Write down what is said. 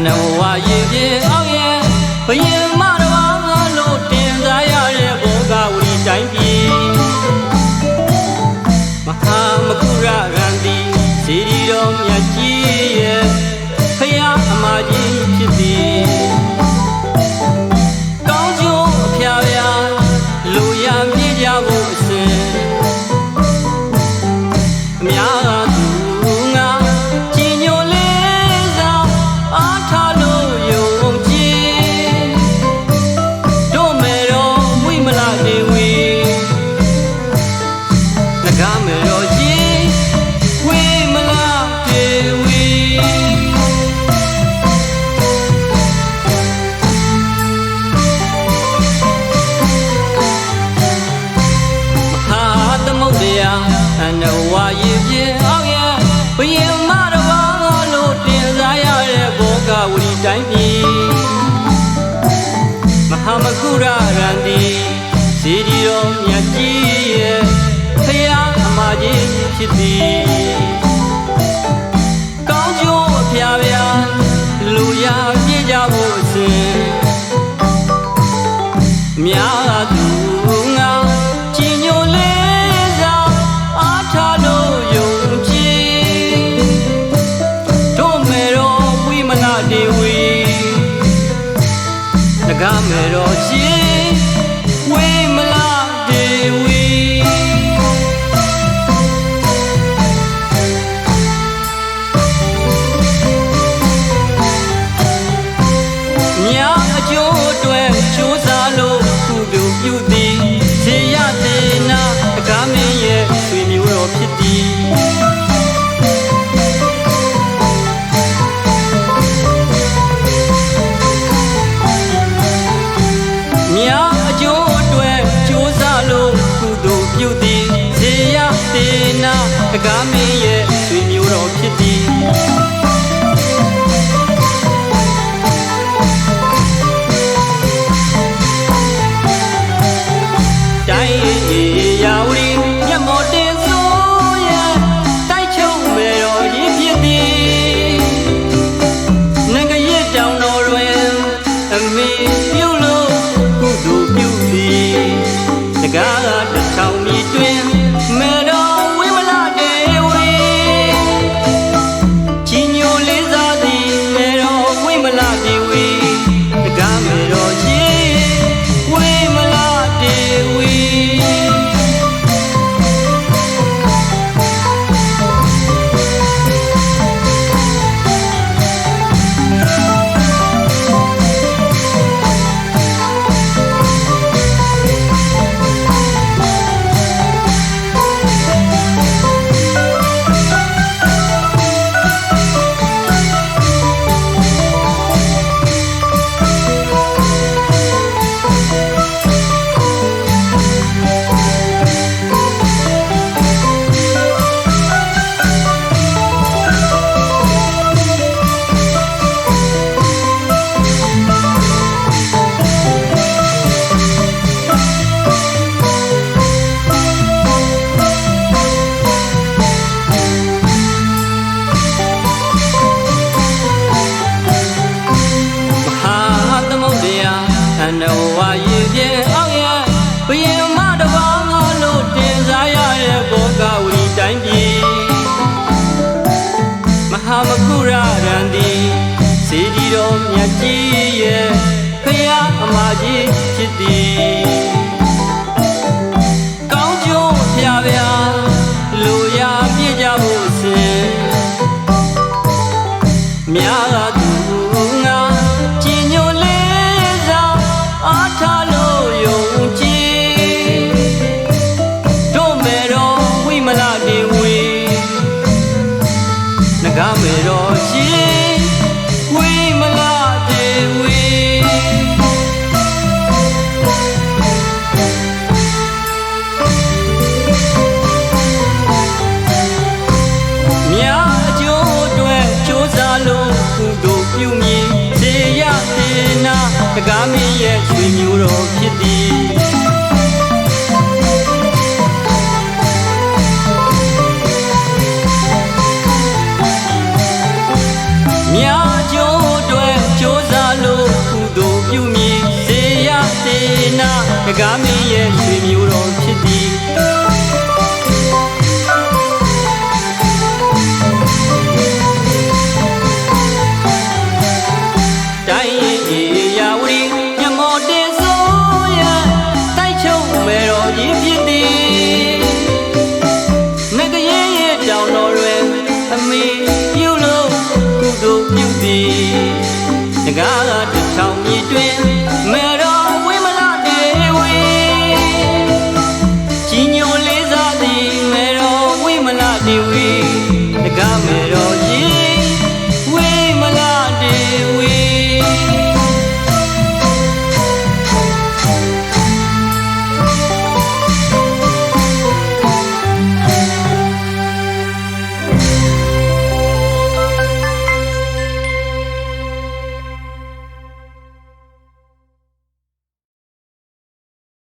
နှဝရေပြေအောင်ရဲ့ဘယင်မတော်ငါလို့တင်စားရတဲ့ဘောကဝရီတိုင်းပြည်မဟာမကုရရန်တီစီရီတော်မြတ်ကြီးရဲ့ဖယားအမကြီးဖြစ်သည်ကောင်းကျိုးအဖျားဖျားလူရပြေကြဖို့အစဉ်အများသူငါကြည်ညိုလေးစားအားထားလို့ယုံကြည်တို့မယ်တော်ဝိမလဒေဝီငကားမယ်တော်ကြီးဝိမလဒေဝီနှဝရေပြေအောင်ရဲ့ဘယင်မတော်ငါလို့တင်စားရတဲ့ဘောကဝရီတိုင်းပြည်မဟာမကုရရန်တီစီဒီတော်မြတ်ကြီးရဲ့ဖယားအမကြီးဖြစ်သည်ကောင်းကျိုးအဖျားဖျားလူရပြေကြဖို့အစဉ်များသူငါကြည်ညိုလေးငကားမယ်တော်ကြီးဝိမလဒေဝီမြာအကျိုးအတွက်ကြိုးစားလို့ကုသိုလ်ပြုသည်ဇေယသေနာငကားမင်းရဲ့ဆွေမျိုးတော်ဖြစ်သည်ငကားမင်းရဲ့ဆွေမျိုးတော်ဖြစ်သည်တိုင်းရာဝတီမြတ်မော်တင်ဆိုရဲ့တိုက်ချုပ်မယ်တော်ကြီးဖြစ်သည်နဂရစ်တောင်တော်တွင်အမေပြုလို့ကုသိုလ်ပြုသည်ငကားတစ်ချောင်းမြည်တွင်မယ်တော်နှဝရေပြေအောင်ရဲ့ဘယင်မတော်ငါလို့တင်စားရတဲ့ဘောကဝရီတိုင်းပြည်မဟာမကုရရန်တီစီဒီတော်မြတ်ကြီးရဲ့ဖယားအမကြီးဖြစ်သည်ကောင်းကျိုးဖျားဖျားလူရပြေကြဖို့စဉ်များသူငါကြည်ညိုလေးစားအားထားလို့ယုံကြည်တို့မယ်တော်ဝိမလဒေဝီငကားမယ်တော်ကြီးဝိမလဒေဝီမြာအကျိုးအတွက်ကြိုးစားလို့ကုသိုလ်ပြုမည်ဇေယသေနာငကားမင်းရဲ့ဆွေမျိုးတော်ဖြစ်သည်မြာအကျိုး ဝီ